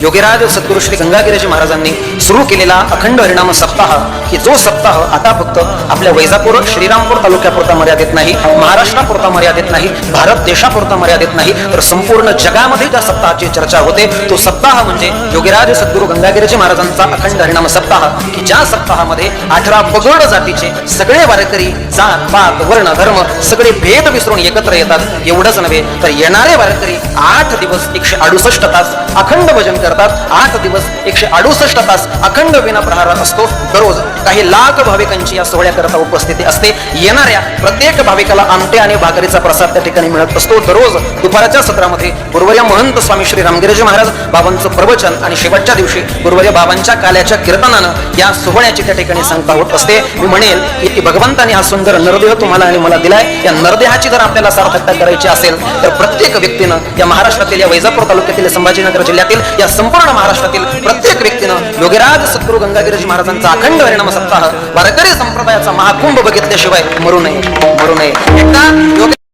योगीराज सद्गुरू श्री गंगागिरीजी महाराजांनी सुरू केलेला अखंड हरिनाम सप्ताह की जो सप्ताह आता फक्त आपल्या वैजापूर श्रीरामपूर तालुक्यापुरता मर्यादित नाही, महाराष्ट्रापुरता मर्यादित नाही, भारत देशापुरता मर्यादित नाही, तर संपूर्ण जगामध्ये ज्या सप्ताहाची चर्चा होते तो सप्ताह म्हणजे योगीराज सद्गुरू गंगागिरीजी महाराजांचा अखंड हरिनाम सप्ताह की ज्या सप्ताहामध्ये 18 पगड जातीचे सगळे वारकरी जात पात वर्ण धर्म सगळे भेद विसरून एकत्र येतात. एवढंच नव्हे तर येणारे वारकरी 8 दिवस 168 तास अखंड भजन करतात. 8 दिवस 168 तास अखंड विना प्रहार असतो. दररोज काही लाख भाविकांची या सोहळ्याकरता उपस्थिती असते. येणाऱ्या प्रत्येक भाविकाला आमटे आणि भाकरीचा प्रसाद त्या ठिकाणी मिळत असतो. दररोज दुपारच्या सत्रामध्ये गुरुवर्य महंत स्वामी श्री रामगिरीजी महाराज बाबांचं प्रवचन आणि शेवटच्या दिवशी गुरुवर्य बाबांच्या काल्याच्या कीर्तनानं या सोहळ्याची त्या ठिकाणी सांगता होत असते. मी म्हणेल की भगवंताने हा सुंदर नरदेह तुम्हाला आणि मला दिलाय. या नरदेहाची जर आपल्याला सार्थकता करायची असेल तर प्रत्येक व्यक्तीनं या महाराष्ट्रातील या वैजापूर तालुक्यातील संभाजीनगर जिल्ह्यातील या संपूर्ण महाराष्ट्रातील प्रत्येक व्यक्तीनं योगीराज सद्गुरू गंगागिरीजी महाराजांचा अखंड हरिनाम सप्ताह वारकरी संप्रदायाचा महाकुंभ बघितल्याशिवाय मरू नये. एकदा